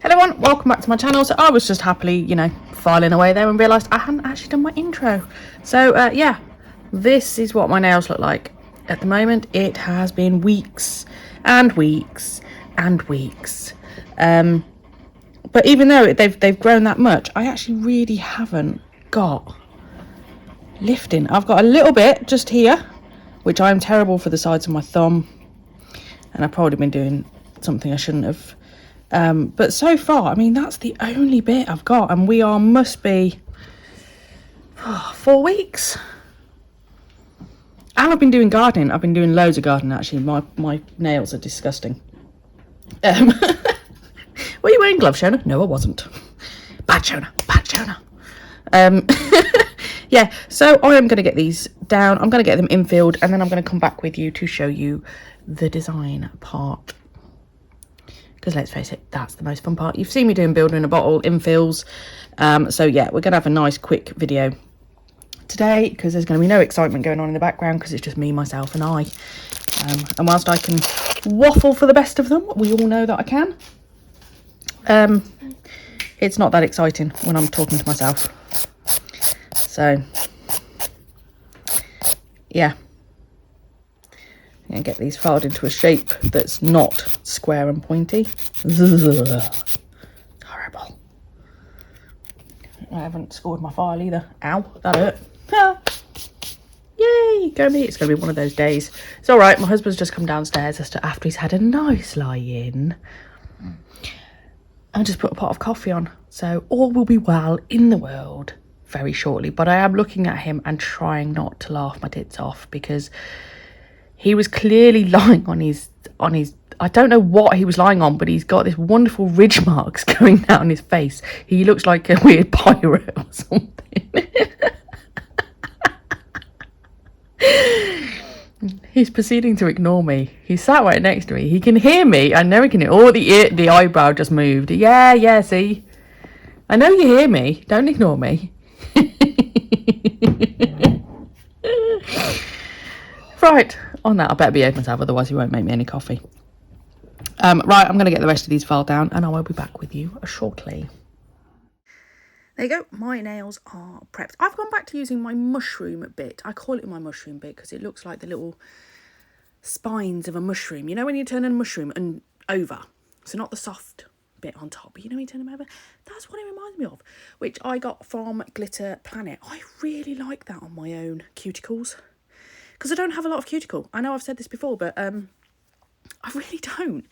Hello everyone, welcome back to my channel. So I was just happily, filing away there and realised I hadn't actually done my intro. So yeah, this is what my nails look like at the moment. It has been weeks and weeks and weeks. But even though they've grown that much, I actually really haven't got lifting. I've got a little bit just here, which I'm terrible for the sides of my thumb. And I've probably been doing something I shouldn't have. But so far, I mean, that's the only bit I've got, and we must be 4 weeks. And I've been doing gardening. I've been doing loads of gardening, actually. My nails are disgusting. Were you wearing gloves, Shona? No, I wasn't. Bad Shona. Yeah, so I am going to get these down. I'm going to get them infilled, and then I'm going to come back with you to show you the design part. Because let's face it, that's the most fun part. You've seen me doing builder in a bottle, infills. So yeah, we're going to have a nice quick video today because there's going to be no excitement going on in the background because it's just me, myself and I. And whilst I can waffle for the best of them, we all know that I can. It's not that exciting when I'm talking to myself. So yeah. And get these filed into a shape that's not square and pointy. Ugh. Horrible. I haven't scored my file either. Ow, that hurt. Ah. Yay, go me. It's going to be one of those days. It's all right. My husband's just come downstairs after he's had a nice lie-in. And just put a pot of coffee on. So all will be well in the world very shortly. But I am looking at him and trying not to laugh my tits off because he was clearly lying on his, I don't know what he was lying on, but he's got this wonderful ridge marks going down his face. He looks like a weird pirate or something. He's proceeding to ignore me. He sat right next to me. He can hear me. I know he can hear. Oh, the eyebrow just moved. Yeah, see? I know you hear me. Don't ignore me. Right. On that, I better behave myself, otherwise he won't make me any coffee. Right, I'm going to get the rest of these filed down and I will be back with you shortly. There you go, my nails are prepped. I've gone back to using my mushroom bit. I call it my mushroom bit because it looks like the little spines of a mushroom. You know when you turn a mushroom and over? So not the soft bit on top, but you know when you turn them over? That's what it reminds me of, which I got from Glitter Planet. I really like that on my own cuticles. Because I don't have a lot of cuticle. I know I've said this before, but I really don't.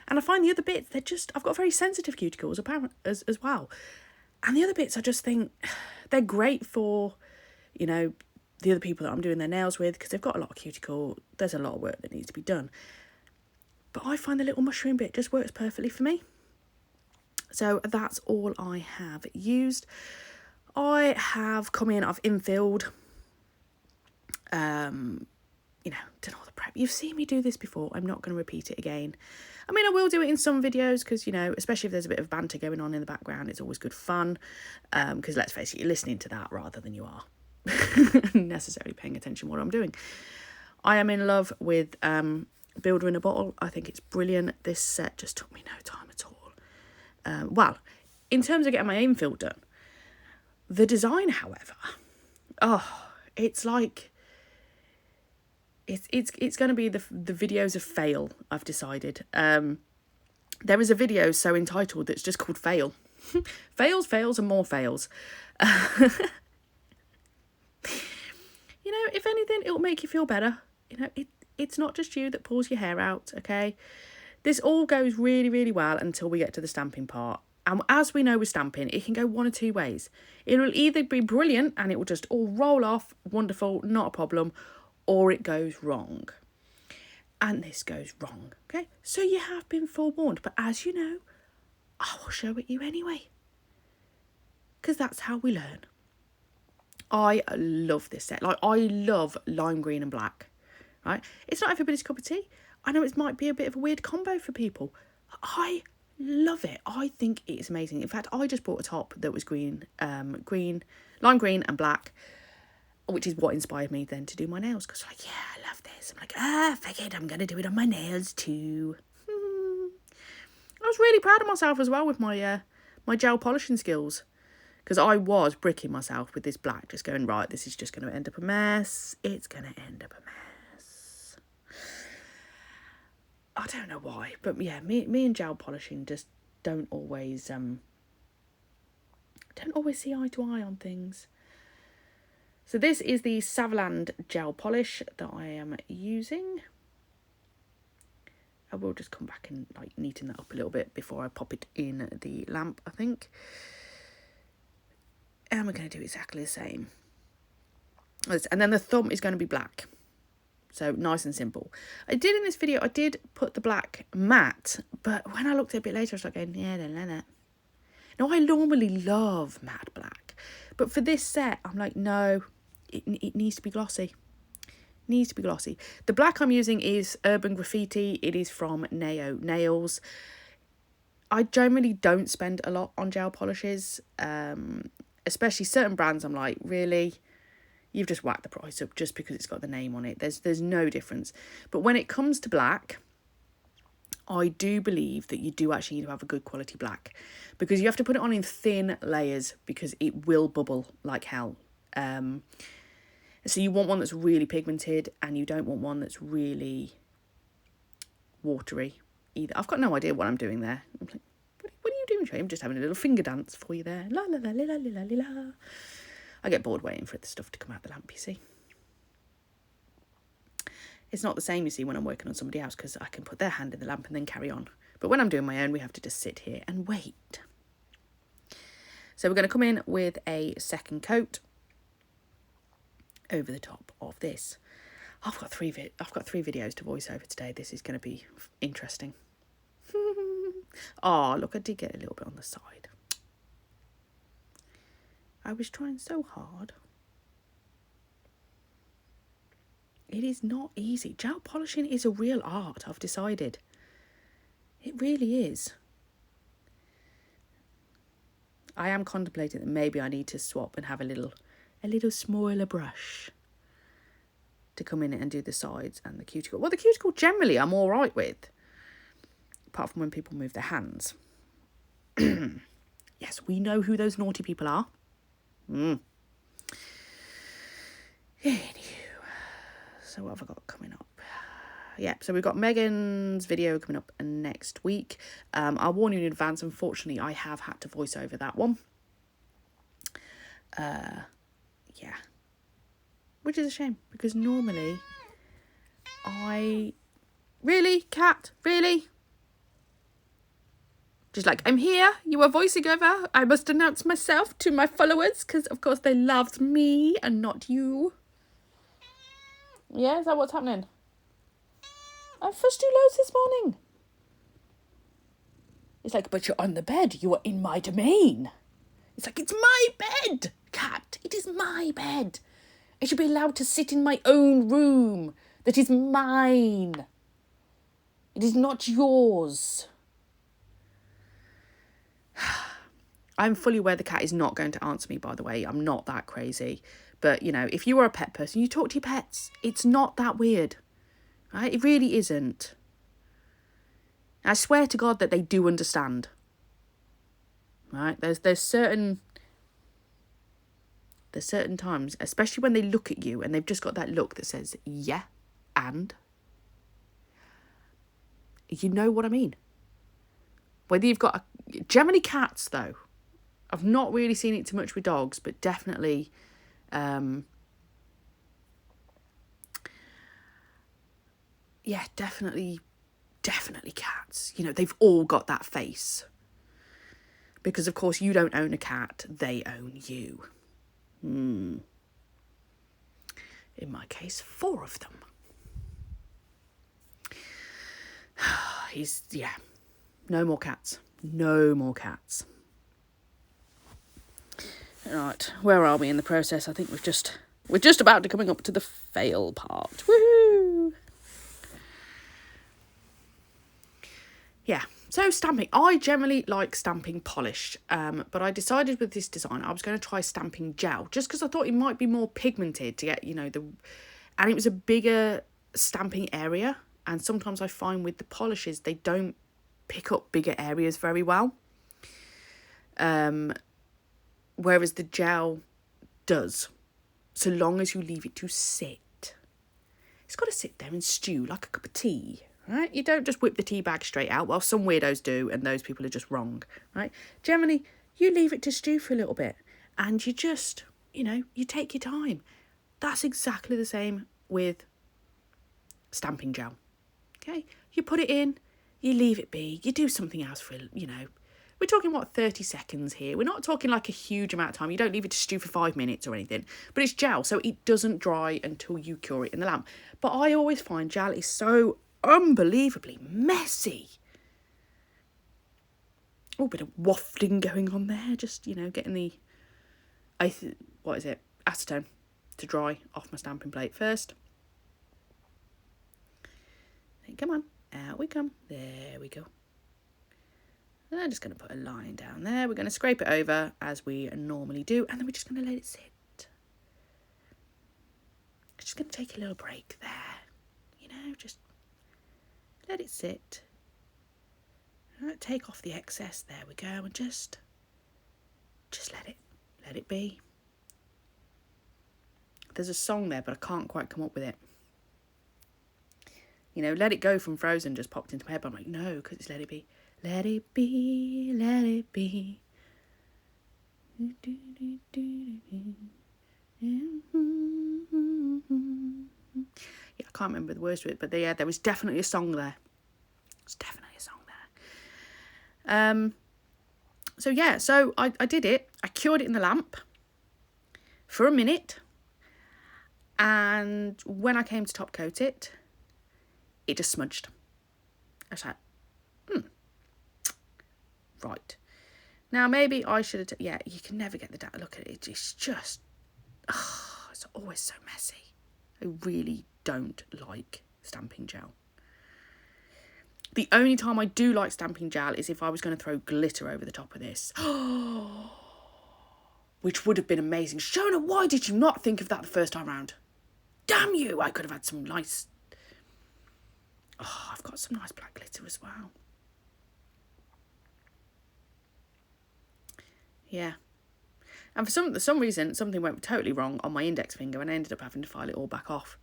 And I find the other bits, I've got very sensitive cuticles apparently as well. And the other bits, I just think they're great for, the other people that I'm doing their nails with, because they've got a lot of cuticle. There's a lot of work that needs to be done. But I find the little mushroom bit just works perfectly for me. So that's all I have used. I have come in, I've infilled. Done all the prep. You've seen me do this before. I'm not going to repeat it again. I mean, I will do it in some videos because, especially if there's a bit of banter going on in the background, it's always good fun. Because let's face it, you're listening to that rather than you are necessarily paying attention to what I'm doing. I am in love with Builder in a Bottle. I think it's brilliant. This set just took me no time at all. Well, in terms of getting my infill done, the design, however, it's like it's going to be the videos of fail. I've decided. There is a video so entitled that's just called Fail. fails and more fails. If anything, it'll make you feel better. It's not just you that pulls your hair out. Okay, this all goes really, really well until we get to the stamping part. And as we know with stamping, it can go one or two ways. It will either be brilliant and it will just all roll off, wonderful, not a problem, or it goes wrong. And this goes wrong, okay? So you have been forewarned, but as you know, I will show it you anyway. Because that's how we learn. I love this set. Like, I love lime green and black, right? It's not everybody's cup of tea. I know it might be a bit of a weird combo for people. I love it. I think it's amazing. In fact, I just bought a top that was lime green and black, which is what inspired me then to do my nails. Because yeah, I love this. I'm like, fuck it, I'm going to do it on my nails too. was really proud of myself as well with my my gel polishing skills. Because I was bricking myself with this black, just going, right, this is just going to end up a mess. It's going to end up a mess. I don't know why, but yeah, me and gel polishing just don't always see eye to eye on things. So this is the Savaland gel polish that I am using. I will just come back and like neaten that up a little bit before I pop it in the lamp, I think. And we're going to do exactly the same. And then the thumb is going to be black. So nice and simple. I did in this video, I did put the black matte, but when I looked at it a bit later, I was like going, yeah, no. Now, I normally love matte black, but for this set, I'm like, no, it needs to be glossy. Needs to be glossy. The black I'm using is Urban Graffiti. It is from Neo Nails. I generally don't spend a lot on gel polishes, especially certain brands. I'm like, really? You've just whacked the price up just because it's got the name on it. There's no difference. But when it comes to black, I do believe that you do actually need to have a good quality black, because you have to put it on in thin layers because it will bubble like hell. So you want one that's really pigmented, and you don't want one that's really watery either. I've got no idea what I'm doing there. I'm like, what are you doing, Shay? I'm just having a little finger dance for you there. La la la la la la la la. I get bored waiting for the stuff to come out the lamp, you see. It's not the same, you see, when I'm working on somebody else, because I can put their hand in the lamp and then carry on. But when I'm doing my own, we have to just sit here and wait. So we're going to come in with a second coat over the top of this. I've got three videos to voice over today. This is going to be interesting. Oh, look, I did get a little bit on the side. I was trying so hard. It is not easy. Gel polishing is a real art, I've decided. It really is. I am contemplating that maybe I need to swap and have a little smaller brush to come in and do the sides and the cuticle. Well, the cuticle generally I'm all right with, apart from when people move their hands. Yes, we know who those naughty people are. Anywho, so what have I got coming up? Yeah, so we've got Megan's video coming up next week. I'll warn you in advance, unfortunately, I have had to voice over that one. Yeah. Which is a shame, because normally Really, Cat? Really? Just like, I'm here, you are voicing over. I must announce myself to my followers, because of course they loved me and not you. Yeah, is that what's happening? I fushed you loads this morning. It's like, but you're on the bed. You are in my domain. It's like, it's my bed, Cat. It is my bed. I should be allowed to sit in my own room. That is mine. It is not yours. I'm fully aware the cat is not going to answer me, by the way. I'm not that crazy. But, you know, if you are a pet person, you talk to your pets. It's not that weird. Right? It really isn't. I swear to God that they do understand. Right? There's certain times, especially when they look at you and they've just got that look that says, yeah, and. You know what I mean? Whether you've got generally cats, though. I've not really seen it too much with dogs, but definitely, yeah, definitely cats. You know, they've all got that face. Because, of course, you don't own a cat, they own you. In my case, 4 of them. Yeah, no more cats. No more cats. Right, where are we in the process? I think we're just about to coming up to the fail part. Woohoo! Yeah, so stamping. I generally like stamping polished, but I decided with this design I was going to try stamping gel, just because I thought it might be more pigmented to get, you know, and it was a bigger stamping area, and sometimes I find with the polishes they don't pick up bigger areas very well. Whereas the gel does, so long as you leave it to sit. It's got to sit there and stew like a cup of tea, right? You don't just whip the tea bag straight out. Well, some weirdos do, and those people are just wrong, right? Generally, you leave it to stew for a little bit, and you just, you take your time. That's exactly the same with stamping gel, okay? You put it in, you leave it be, you do something else for, we're talking, 30 seconds here. We're not talking like a huge amount of time. You don't leave it to stew for 5 minutes or anything. But it's gel, so it doesn't dry until you cure it in the lamp. But I always find gel is so unbelievably messy. Oh, a bit of wafting going on there. Just, getting the, acetone to dry off my stamping plate first. Come on, out we come. There we go. And I'm just going to put a line down there. We're going to scrape it over as we normally do. And then we're just going to let it sit. Just going to take a little break there. Just let it sit. Right, take off the excess. There we go. And just let it be. There's a song there, but I can't quite come up with it. Let It Go from Frozen just popped into my head. But I'm like, no, because it's Let It Be. Let it be, let it be. Yeah, I can't remember the words to it, but there was definitely a song there. So I did it. I cured it in the lamp for a minute. And when I came to top coat it, it just smudged. I was like, right. Now, maybe I should have... you can never get the data. Look at it. It's just... it's always so messy. I really don't like stamping gel. The only time I do like stamping gel is if I was going to throw glitter over the top of this. Which would have been amazing. Shona, why did you not think of that the first time round? Damn you! I could have had some nice... I've got some nice black glitter as well. Yeah. And for some reason, something went totally wrong on my index finger and I ended up having to file it all back off.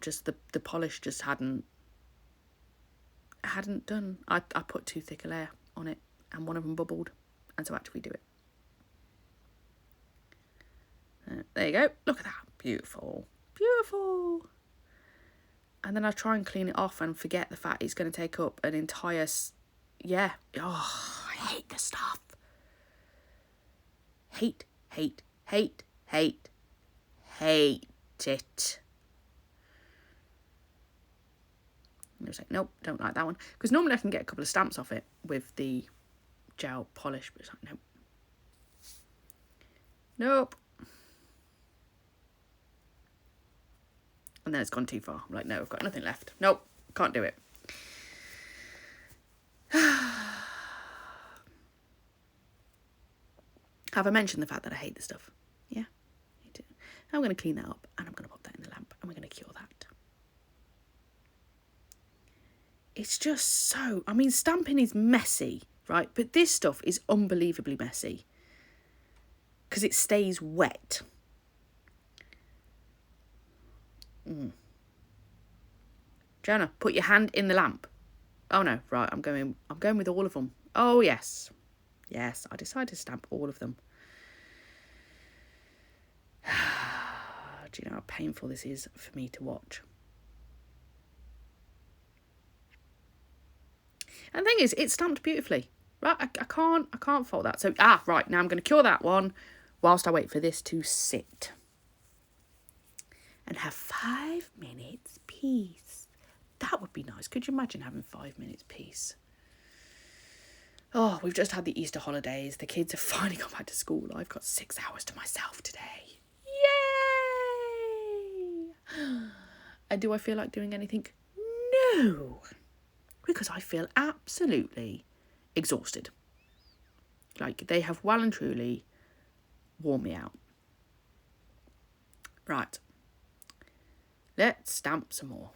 Just the polish just hadn't done. I put too thick a layer on it and one of them bubbled. And so I had to redo it. There you go. Look at that. Beautiful. Beautiful. And then I try and clean it off and forget the fact it's going to take up an entire... Yeah. Oh, I hate this stuff. Hate it. I was like, nope, don't like that one. Because normally I can get a couple of stamps off it with the gel polish, but it's like, nope. Nope. And then it's gone too far. I'm like, no, I've got nothing left. Nope, can't do it. Have I mentioned the fact that I hate this stuff? Yeah, I do. I'm going to clean that up and I'm going to pop that in the lamp and we're going to cure that. It's just so... I mean, stamping is messy, right? But this stuff is unbelievably messy because it stays wet. Jonah, put your hand in the lamp. Oh no, right, I'm going with all of them. Oh yes. Yes, I decided to stamp all of them. Do you know how painful this is for me to watch? And the thing is, it's stamped beautifully. Right, I can't fault that. So, right, now I'm going to cure that one whilst I wait for this to sit. And have 5 minutes peace. That would be nice. Could you imagine having 5 minutes peace? Oh, we've just had the Easter holidays. The kids have finally gone back to school. I've got 6 hours to myself today. Yay! And do I feel like doing anything? No. Because I feel absolutely exhausted. Like, they have well and truly worn me out. Right. Let's stamp some more.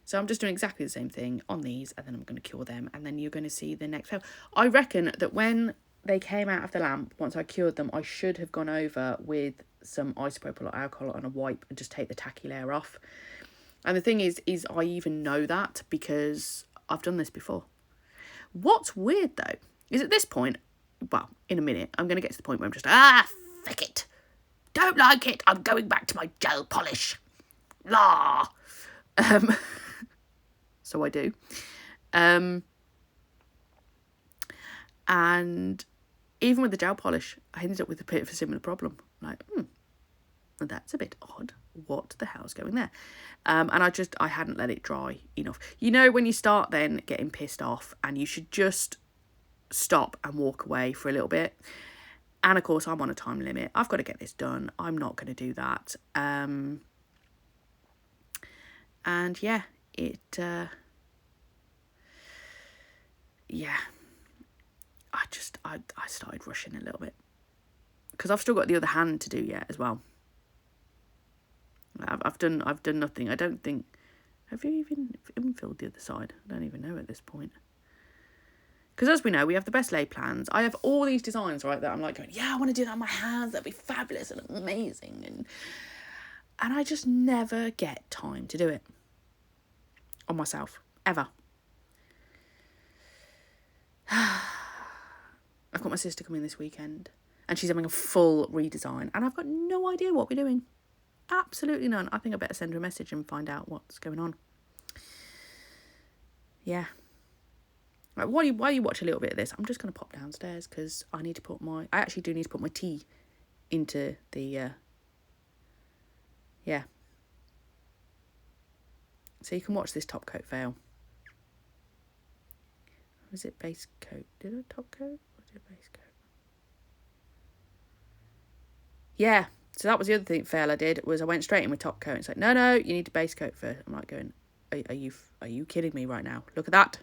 So I'm just doing exactly the same thing on these, and then I'm going to cure them, and then you're going to see the next fail. I reckon that when they came out of the lamp, once I cured them, I should have gone over with some isopropyl alcohol on a wipe and just take the tacky layer off. And the thing is I even know that because I've done this before. What's weird though is at this point, well, in a minute, I'm going to get to the point where I'm just, fuck it. Don't like it. I'm going back to my gel polish. La. So I do. And even with the gel polish, I ended up with a bit of a similar problem. Like, that's a bit odd. What the hell's going there? And I hadn't let it dry enough. You know, when you start then getting pissed off and you should just stop and walk away for a little bit. And of course, I'm on a time limit. I've got to get this done. I'm not going to do that. And yeah, I started rushing a little bit because I've still got the other hand to do yet as well. I've done nothing. I don't think. Have you even infilled the other side? I don't even know at this point. Because as we know, we have the best laid plans. I have all these designs, right, that I'm like going, yeah, I want to do that on my hands. That'd be fabulous and amazing. And I just never get time to do it on myself, ever. I've got my sister coming this weekend and she's having a full redesign and I've got no idea what we're doing. Absolutely none. I think I better send her a message and find out what's going on. Yeah. Right, while you watch a little bit of this, I'm just going to pop downstairs because I actually do need to put my tea into the, yeah. So you can watch this top coat fail. Was it base coat? Did I top coat? Or did I base coat? Yeah. So that was the other thing fail I did, was I went straight in with top coat. It's like, no, you need to base coat first. I'm like going, are you kidding me right now? Look at that.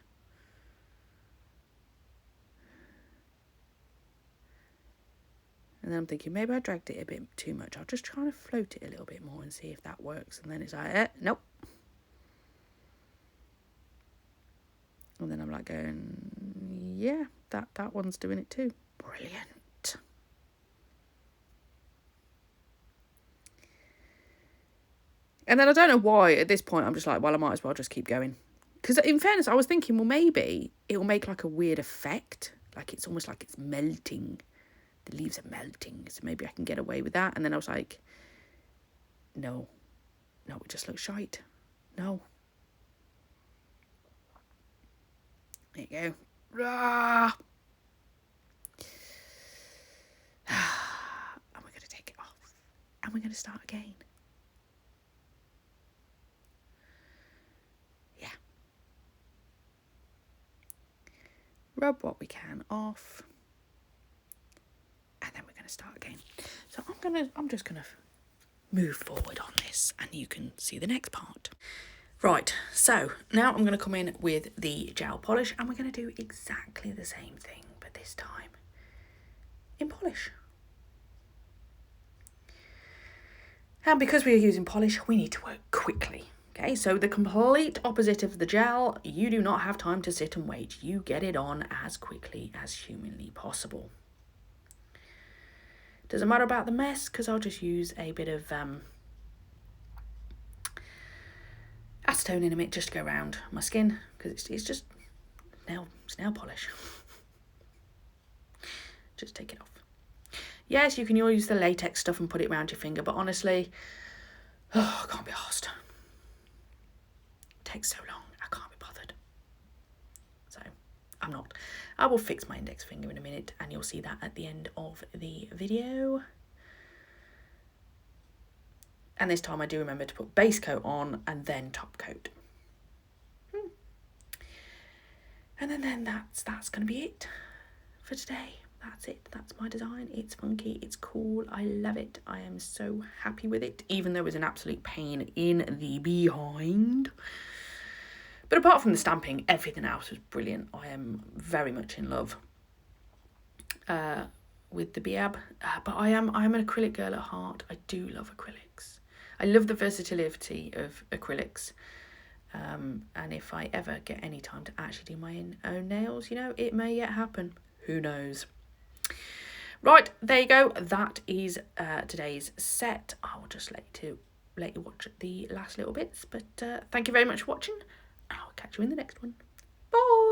And then I'm thinking, maybe I dragged it a bit too much. I'll just try to float it a little bit more and see if that works. And then it's like, nope. And then I'm like going, yeah, that one's doing it too. Brilliant. And then I don't know why at this point I'm just like, well, I might as well just keep going. Because in fairness, I was thinking, well, maybe it will make like a weird effect. Like it's almost like it's melting. The leaves are melting. So maybe I can get away with that. And then I was like, no, it just looks shite. No. There you go. Ah. And we're going to take it off. And we're going to start again. Yeah. Rub what we can off. And then we're going to start again. So I'm just going to move forward on this and you can see the next part. Right, so now I'm going to come in with the gel polish and we're going to do exactly the same thing, but this time in polish. And because we are using polish, we need to work quickly. Okay, so the complete opposite of the gel, you do not have time to sit and wait. You get it on as quickly as humanly possible. Doesn't matter about the mess, because I'll just use a bit of acetone in a minute just to go around my skin, because it's just nail polish. Just take it off. Yes, you can use the latex stuff and put it around your finger, but honestly, I can't be arsed. It takes so long, I can't be bothered. So, I'm not. I will fix my index finger in a minute and you'll see that at the end of the video. And this time I do remember to put base coat on and then top coat. And then that's going to be it for today. That's it. That's my design. It's funky. It's cool. I love it. I am so happy with it, even though it was an absolute pain in the behind. But apart from the stamping, everything else was brilliant. I am very much in love with the biab. But I'm an acrylic girl at heart. I do love acrylics. I love the versatility of acrylics. And if I ever get any time to actually do my own nails, you know, it may yet happen. Who knows? Right, there you go. That is today's set. I will just let you watch the last little bits. But thank you very much for watching. And I'll catch you in the next one. Bye.